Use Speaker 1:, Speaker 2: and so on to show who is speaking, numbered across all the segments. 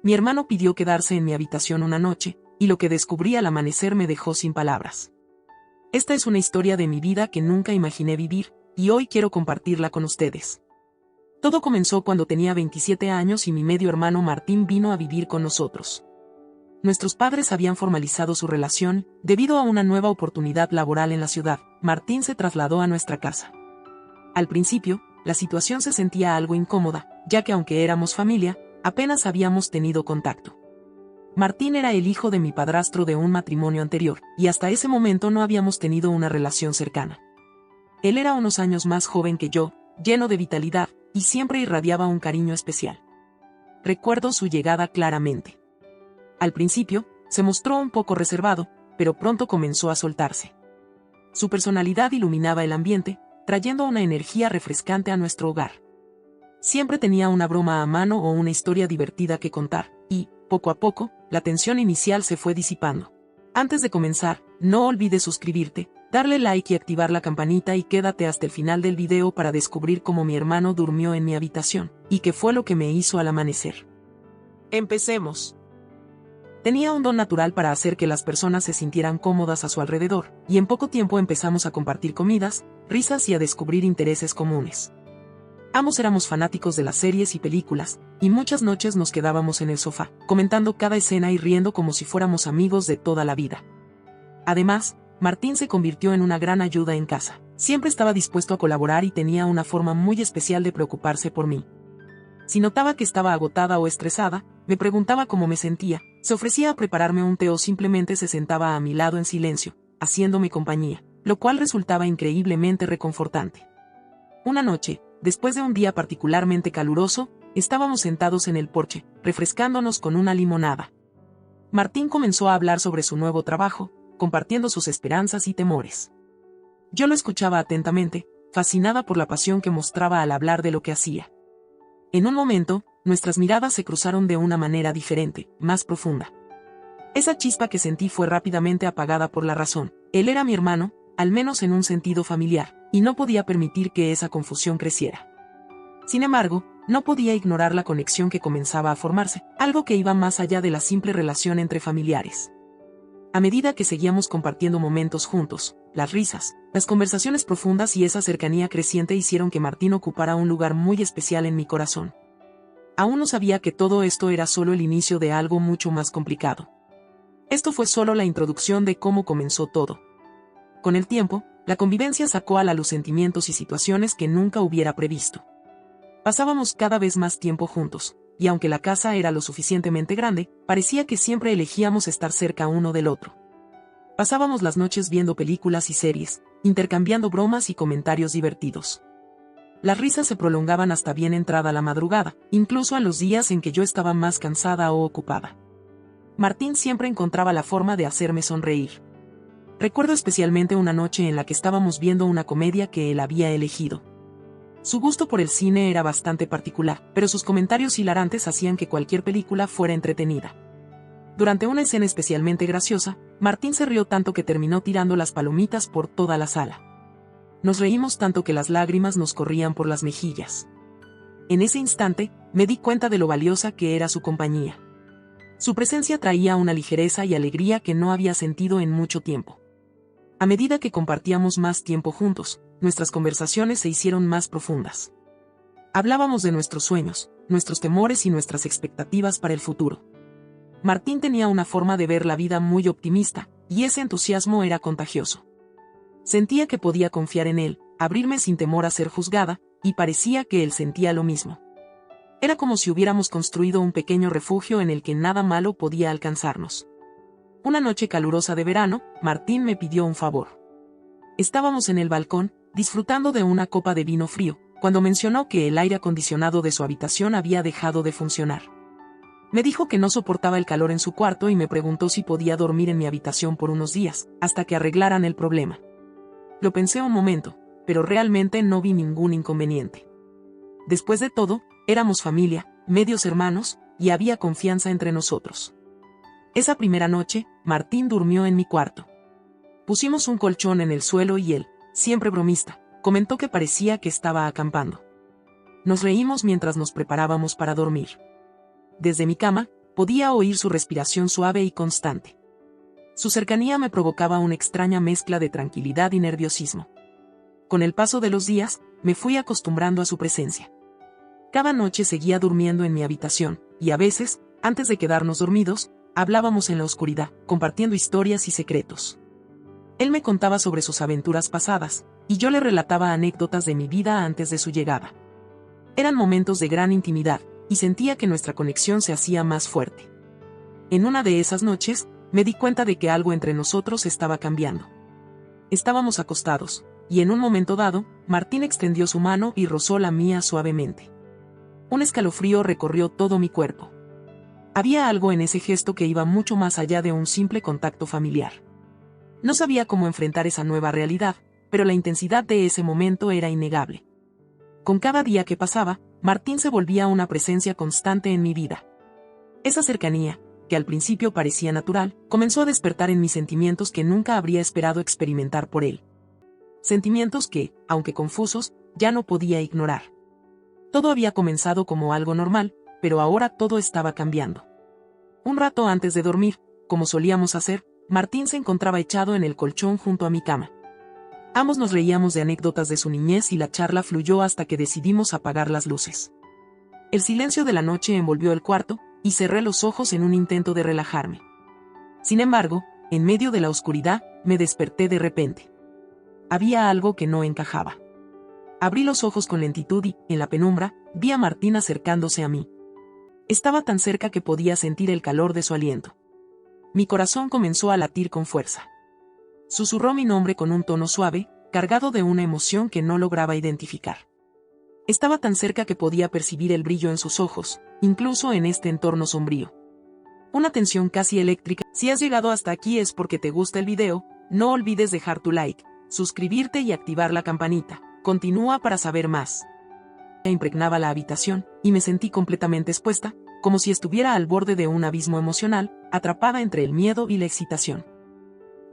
Speaker 1: Mi hermano pidió quedarse en mi habitación una noche, y lo que descubrí al amanecer me dejó sin palabras. Esta es una historia de mi vida que nunca imaginé vivir, y hoy quiero compartirla con ustedes. Todo comenzó cuando tenía 27 años y mi medio hermano Martín vino a vivir con nosotros. Nuestros padres habían formalizado su relación, debido a una nueva oportunidad laboral en la ciudad. Martín se trasladó a nuestra casa. Al principio, la situación se sentía algo incómoda, ya que aunque éramos familia, apenas habíamos tenido contacto. Martín era el hijo de mi padrastro de un matrimonio anterior, y hasta ese momento no habíamos tenido una relación cercana. Él era unos años más joven que yo, lleno de vitalidad, y siempre irradiaba un cariño especial. Recuerdo su llegada claramente. Al principio, se mostró un poco reservado, pero pronto comenzó a soltarse. Su personalidad iluminaba el ambiente, trayendo una energía refrescante a nuestro hogar. Siempre tenía una broma a mano o una historia divertida que contar, y, poco a poco, la tensión inicial se fue disipando. Antes de comenzar, no olvides suscribirte, darle like y activar la campanita y quédate hasta el final del video para descubrir cómo mi hermano durmió en mi habitación, y qué fue lo que me hizo al amanecer. Empecemos. Tenía un don natural para hacer que las personas se sintieran cómodas a su alrededor, y en poco tiempo empezamos a compartir comidas, risas y a descubrir intereses comunes. Ambos éramos fanáticos de las series y películas, y muchas noches nos quedábamos en el sofá, comentando cada escena y riendo como si fuéramos amigos de toda la vida. Además, Martín se convirtió en una gran ayuda en casa. Siempre estaba dispuesto a colaborar y tenía una forma muy especial de preocuparse por mí. Si notaba que estaba agotada o estresada, me preguntaba cómo me sentía, se ofrecía a prepararme un té o simplemente se sentaba a mi lado en silencio, haciéndome compañía, lo cual resultaba increíblemente reconfortante. Una noche, después de un día particularmente caluroso, estábamos sentados en el porche, refrescándonos con una limonada. Martín comenzó a hablar sobre su nuevo trabajo, compartiendo sus esperanzas y temores. Yo lo escuchaba atentamente, fascinada por la pasión que mostraba al hablar de lo que hacía. En un momento, nuestras miradas se cruzaron de una manera diferente, más profunda. Esa chispa que sentí fue rápidamente apagada por la razón. Él era mi hermano, al menos en un sentido familiar, y no podía permitir que esa confusión creciera. Sin embargo, no podía ignorar la conexión que comenzaba a formarse, algo que iba más allá de la simple relación entre familiares. A medida que seguíamos compartiendo momentos juntos, las risas, las conversaciones profundas y esa cercanía creciente hicieron que Martín ocupara un lugar muy especial en mi corazón. Aún no sabía que todo esto era solo el inicio de algo mucho más complicado. Esto fue solo la introducción de cómo comenzó todo. Con el tiempo, la convivencia sacó a la luz sentimientos y situaciones que nunca hubiera previsto. Pasábamos cada vez más tiempo juntos, y aunque la casa era lo suficientemente grande, parecía que siempre elegíamos estar cerca uno del otro. Pasábamos las noches viendo películas y series, intercambiando bromas y comentarios divertidos. Las risas se prolongaban hasta bien entrada la madrugada, incluso en los días en que yo estaba más cansada o ocupada. Martín siempre encontraba la forma de hacerme sonreír. Recuerdo especialmente una noche en la que estábamos viendo una comedia que él había elegido. Su gusto por el cine era bastante particular, pero sus comentarios hilarantes hacían que cualquier película fuera entretenida. Durante una escena especialmente graciosa, Martín se rió tanto que terminó tirando las palomitas por toda la sala. Nos reímos tanto que las lágrimas nos corrían por las mejillas. En ese instante, me di cuenta de lo valiosa que era su compañía. Su presencia traía una ligereza y alegría que no había sentido en mucho tiempo. A medida que compartíamos más tiempo juntos, nuestras conversaciones se hicieron más profundas. Hablábamos de nuestros sueños, nuestros temores y nuestras expectativas para el futuro. Martín tenía una forma de ver la vida muy optimista, y ese entusiasmo era contagioso. Sentía que podía confiar en él, abrirme sin temor a ser juzgada, y parecía que él sentía lo mismo. Era como si hubiéramos construido un pequeño refugio en el que nada malo podía alcanzarnos. Una noche calurosa de verano, Martín me pidió un favor. Estábamos en el balcón, disfrutando de una copa de vino frío, cuando mencionó que el aire acondicionado de su habitación había dejado de funcionar. Me dijo que no soportaba el calor en su cuarto y me preguntó si podía dormir en mi habitación por unos días, hasta que arreglaran el problema. Lo pensé un momento, pero realmente no vi ningún inconveniente. Después de todo, éramos familia, medios hermanos, y había confianza entre nosotros. Esa primera noche, Martín durmió en mi cuarto. Pusimos un colchón en el suelo y él, siempre bromista, comentó que parecía que estaba acampando. Nos reímos mientras nos preparábamos para dormir. Desde mi cama, podía oír su respiración suave y constante. Su cercanía me provocaba una extraña mezcla de tranquilidad y nerviosismo. Con el paso de los días, me fui acostumbrando a su presencia. Cada noche seguía durmiendo en mi habitación, y a veces, antes de quedarnos dormidos, hablábamos en la oscuridad, compartiendo historias y secretos. Él me contaba sobre sus aventuras pasadas, y yo le relataba anécdotas de mi vida antes de su llegada. Eran momentos de gran intimidad, y sentía que nuestra conexión se hacía más fuerte. En una de esas noches, me di cuenta de que algo entre nosotros estaba cambiando. Estábamos acostados, y en un momento dado, Martín extendió su mano y rozó la mía suavemente. Un escalofrío recorrió todo mi cuerpo. Había algo en ese gesto que iba mucho más allá de un simple contacto familiar. No sabía cómo enfrentar esa nueva realidad, pero la intensidad de ese momento era innegable. Con cada día que pasaba, Martín se volvía una presencia constante en mi vida. Esa cercanía, que al principio parecía natural, comenzó a despertar en mis sentimientos que nunca habría esperado experimentar por él. Sentimientos que, aunque confusos, ya no podía ignorar. Todo había comenzado como algo normal, pero ahora todo estaba cambiando. Un rato antes de dormir, como solíamos hacer, Martín se encontraba echado en el colchón junto a mi cama. Ambos nos reíamos de anécdotas de su niñez y la charla fluyó hasta que decidimos apagar las luces. El silencio de la noche envolvió el cuarto, y cerré los ojos en un intento de relajarme. Sin embargo, en medio de la oscuridad, me desperté de repente. Había algo que no encajaba. Abrí los ojos con lentitud y, en la penumbra, vi a Martín acercándose a mí. Estaba tan cerca que podía sentir el calor de su aliento. Mi corazón comenzó a latir con fuerza. Susurró mi nombre con un tono suave, cargado de una emoción que no lograba identificar. Estaba tan cerca que podía percibir el brillo en sus ojos, incluso en este entorno sombrío. Una tensión casi eléctrica. Si has llegado hasta aquí es porque te gusta el video, no olvides dejar tu like, suscribirte y activar la campanita. Continúa para saber más. Impregnaba la habitación, y me sentí completamente expuesta, como si estuviera al borde de un abismo emocional, atrapada entre el miedo y la excitación.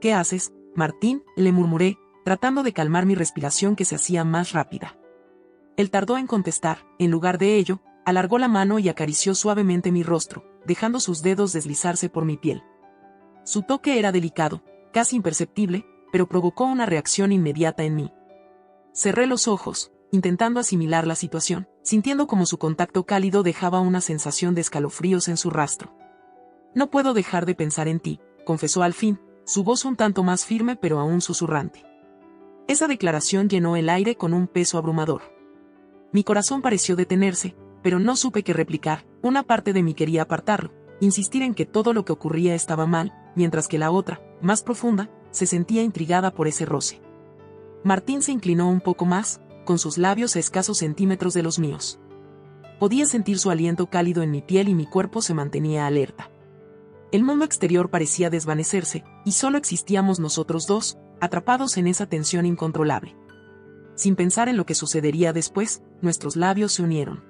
Speaker 1: ¿Qué haces, Martín?, le murmuré, tratando de calmar mi respiración que se hacía más rápida. Él tardó en contestar. En lugar de ello, alargó la mano y acarició suavemente mi rostro, dejando sus dedos deslizarse por mi piel. Su toque era delicado, casi imperceptible, pero provocó una reacción inmediata en mí. Cerré los ojos, intentando asimilar la situación, sintiendo como su contacto cálido dejaba una sensación de escalofríos en su rastro. «No puedo dejar de pensar en ti», confesó al fin, su voz un tanto más firme pero aún susurrante. Esa declaración llenó el aire con un peso abrumador. Mi corazón pareció detenerse, pero no supe qué replicar. Una parte de mí quería apartarlo, insistir en que todo lo que ocurría estaba mal, mientras que la otra, más profunda, se sentía intrigada por ese roce. Martín se inclinó un poco más, con sus labios a escasos centímetros de los míos. Podía sentir su aliento cálido en mi piel y mi cuerpo se mantenía alerta. El mundo exterior parecía desvanecerse, y solo existíamos nosotros dos, atrapados en esa tensión incontrolable. Sin pensar en lo que sucedería después, nuestros labios se unieron.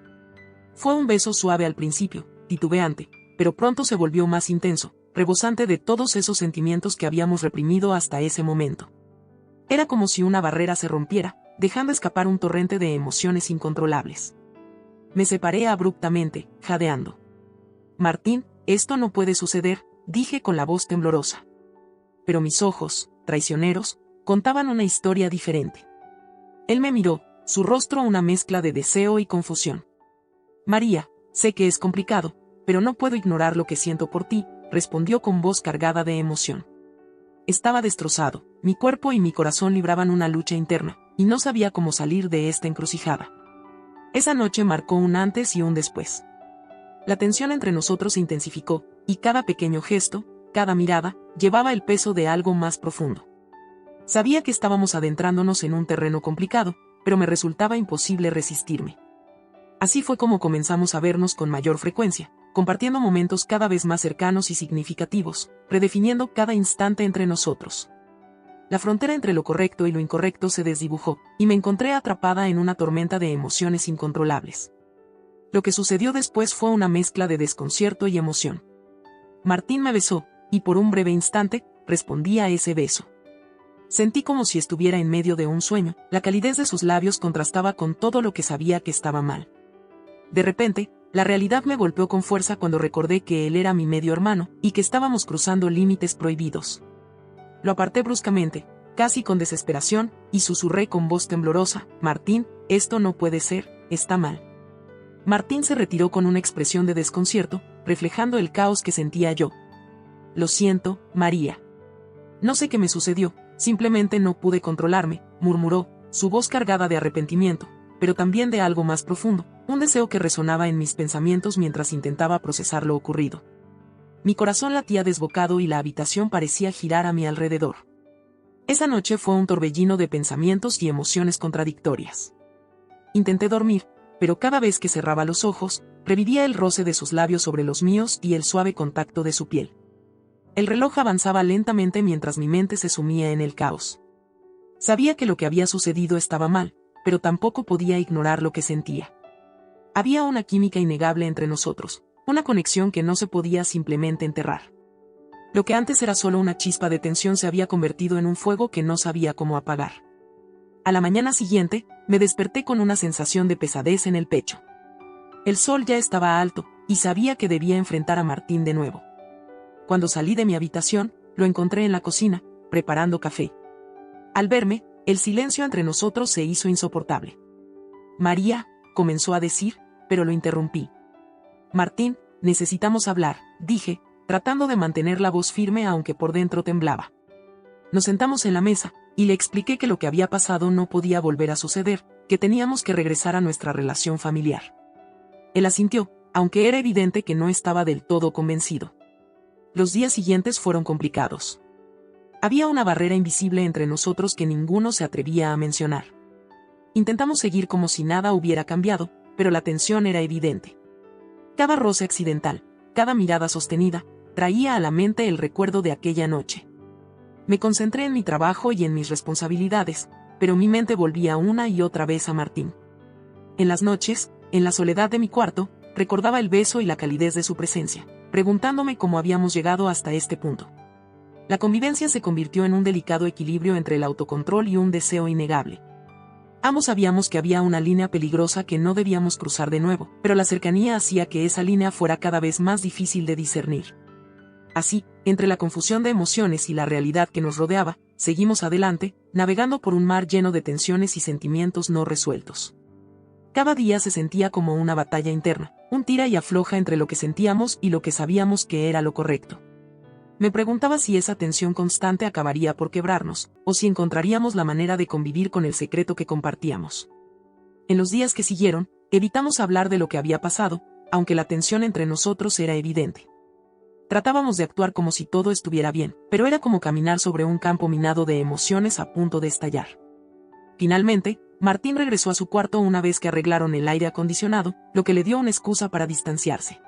Speaker 1: Fue un beso suave al principio, titubeante, pero pronto se volvió más intenso, rebosante de todos esos sentimientos que habíamos reprimido hasta ese momento. Era como si una barrera se rompiera, dejando escapar un torrente de emociones incontrolables. Me separé abruptamente, jadeando. «Martín, esto no puede suceder», dije con la voz temblorosa. Pero mis ojos, traicioneros, contaban una historia diferente. Él me miró, su rostro una mezcla de deseo y confusión. «María, sé que es complicado, pero no puedo ignorar lo que siento por ti», respondió con voz cargada de emoción. Estaba destrozado, mi cuerpo y mi corazón libraban una lucha interna, y no sabía cómo salir de esta encrucijada. Esa noche marcó un antes y un después. La tensión entre nosotros se intensificó, y cada pequeño gesto, cada mirada, llevaba el peso de algo más profundo. Sabía que estábamos adentrándonos en un terreno complicado, pero me resultaba imposible resistirme. Así fue como comenzamos a vernos con mayor frecuencia, compartiendo momentos cada vez más cercanos y significativos, redefiniendo cada instante entre nosotros. La frontera entre lo correcto y lo incorrecto se desdibujó, y me encontré atrapada en una tormenta de emociones incontrolables. Lo que sucedió después fue una mezcla de desconcierto y emoción. Martín me besó, y por un breve instante, respondí a ese beso. Sentí como si estuviera en medio de un sueño, la calidez de sus labios contrastaba con todo lo que sabía que estaba mal. De repente, La realidad me golpeó con fuerza cuando recordé que él era mi medio hermano, y que estábamos cruzando límites prohibidos. Lo aparté bruscamente, casi con desesperación, y susurré con voz temblorosa: Martín, esto no puede ser, está mal. Martín se retiró con una expresión de desconcierto, reflejando el caos que sentía yo. Lo siento, María. No sé qué me sucedió, simplemente no pude controlarme, murmuró, su voz cargada de arrepentimiento, pero también de algo más profundo, un deseo que resonaba en mis pensamientos mientras intentaba procesar lo ocurrido. Mi corazón latía desbocado y la habitación parecía girar a mi alrededor. Esa noche fue un torbellino de pensamientos y emociones contradictorias. Intenté dormir, pero cada vez que cerraba los ojos, revivía el roce de sus labios sobre los míos y el suave contacto de su piel. El reloj avanzaba lentamente mientras mi mente se sumía en el caos. Sabía que lo que había sucedido estaba mal, pero tampoco podía ignorar lo que sentía. Había una química innegable entre nosotros, una conexión que no se podía simplemente enterrar. Lo que antes era solo una chispa de tensión se había convertido en un fuego que no sabía cómo apagar. A la mañana siguiente, me desperté con una sensación de pesadez en el pecho. El sol ya estaba alto, y sabía que debía enfrentar a Martín de nuevo. Cuando salí de mi habitación, lo encontré en la cocina, preparando café. Al verme, el silencio entre nosotros se hizo insoportable. María, comenzó a decir, pero lo interrumpí. Martín, necesitamos hablar, dije, tratando de mantener la voz firme aunque por dentro temblaba. Nos sentamos en la mesa, y le expliqué que lo que había pasado no podía volver a suceder, que teníamos que regresar a nuestra relación familiar. Él asintió, aunque era evidente que no estaba del todo convencido. Los días siguientes fueron complicados. Había una barrera invisible entre nosotros que ninguno se atrevía a mencionar. Intentamos seguir como si nada hubiera cambiado, pero la tensión era evidente. Cada roce accidental, cada mirada sostenida, traía a la mente el recuerdo de aquella noche. Me concentré en mi trabajo y en mis responsabilidades, pero mi mente volvía una y otra vez a Martín. En las noches, en la soledad de mi cuarto, recordaba el beso y la calidez de su presencia, preguntándome cómo habíamos llegado hasta este punto. La convivencia se convirtió en un delicado equilibrio entre el autocontrol y un deseo innegable. Ambos sabíamos que había una línea peligrosa que no debíamos cruzar de nuevo, pero la cercanía hacía que esa línea fuera cada vez más difícil de discernir. Así, entre la confusión de emociones y la realidad que nos rodeaba, seguimos adelante, navegando por un mar lleno de tensiones y sentimientos no resueltos. Cada día se sentía como una batalla interna, un tira y afloja entre lo que sentíamos y lo que sabíamos que era lo correcto. Me preguntaba si esa tensión constante acabaría por quebrarnos, o si encontraríamos la manera de convivir con el secreto que compartíamos. En los días que siguieron, evitamos hablar de lo que había pasado, aunque la tensión entre nosotros era evidente. Tratábamos de actuar como si todo estuviera bien, pero era como caminar sobre un campo minado de emociones a punto de estallar. Finalmente, Martín regresó a su cuarto una vez que arreglaron el aire acondicionado, lo que le dio una excusa para distanciarse.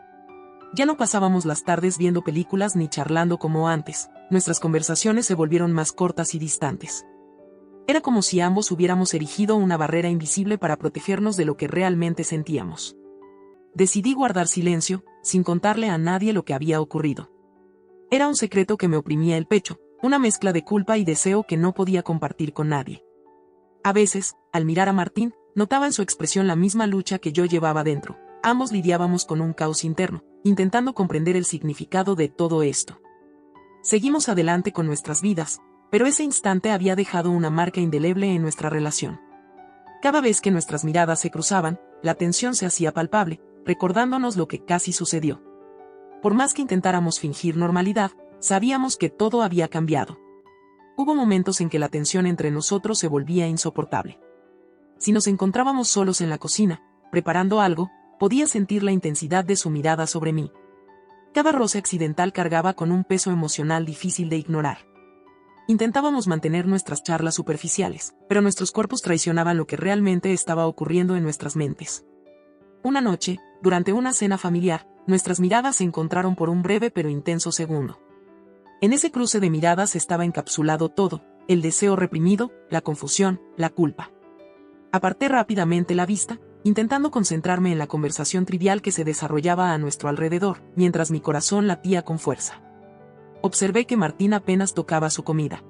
Speaker 1: Ya no pasábamos las tardes viendo películas ni charlando como antes, nuestras conversaciones se volvieron más cortas y distantes. Era como si ambos hubiéramos erigido una barrera invisible para protegernos de lo que realmente sentíamos. Decidí guardar silencio, sin contarle a nadie lo que había ocurrido. Era un secreto que me oprimía el pecho, una mezcla de culpa y deseo que no podía compartir con nadie. A veces, al mirar a Martín, notaba en su expresión la misma lucha que yo llevaba dentro. Ambos lidiábamos con un caos interno, intentando comprender el significado de todo esto. Seguimos adelante con nuestras vidas, pero ese instante había dejado una marca indeleble en nuestra relación. Cada vez que nuestras miradas se cruzaban, la tensión se hacía palpable, recordándonos lo que casi sucedió. Por más que intentáramos fingir normalidad, sabíamos que todo había cambiado. Hubo momentos en que la tensión entre nosotros se volvía insoportable. Si nos encontrábamos solos en la cocina, preparando algo, podía sentir la intensidad de su mirada sobre mí. Cada roce accidental cargaba con un peso emocional difícil de ignorar. Intentábamos mantener nuestras charlas superficiales, pero nuestros cuerpos traicionaban lo que realmente estaba ocurriendo en nuestras mentes. Una noche, durante una cena familiar, nuestras miradas se encontraron por un breve pero intenso segundo. En ese cruce de miradas estaba encapsulado todo, el deseo reprimido, la confusión, la culpa. Aparté rápidamente la vista, intentando concentrarme en la conversación trivial que se desarrollaba a nuestro alrededor, mientras mi corazón latía con fuerza. Observé que Martín apenas tocaba su comida.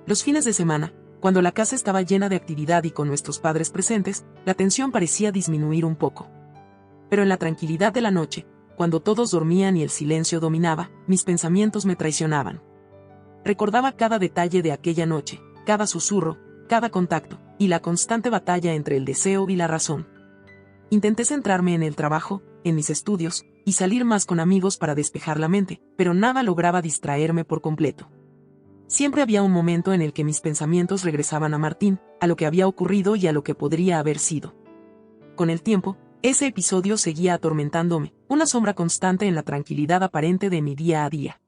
Speaker 1: Los fines de semana, cuando la casa estaba llena de actividad y con nuestros padres presentes, la tensión parecía disminuir un poco. Pero en la tranquilidad de la noche, cuando todos dormían y el silencio dominaba, mis pensamientos me traicionaban. Recordaba cada detalle de aquella noche, cada susurro, cada contacto, y la constante batalla entre el deseo y la razón. Intenté centrarme en el trabajo, en mis estudios, y salir más con amigos para despejar la mente, pero nada lograba distraerme por completo. Siempre había un momento en el que mis pensamientos regresaban a Martín, a lo que había ocurrido y a lo que podría haber sido. Con el tiempo, ese episodio seguía atormentándome, una sombra constante en la tranquilidad aparente de mi día a día.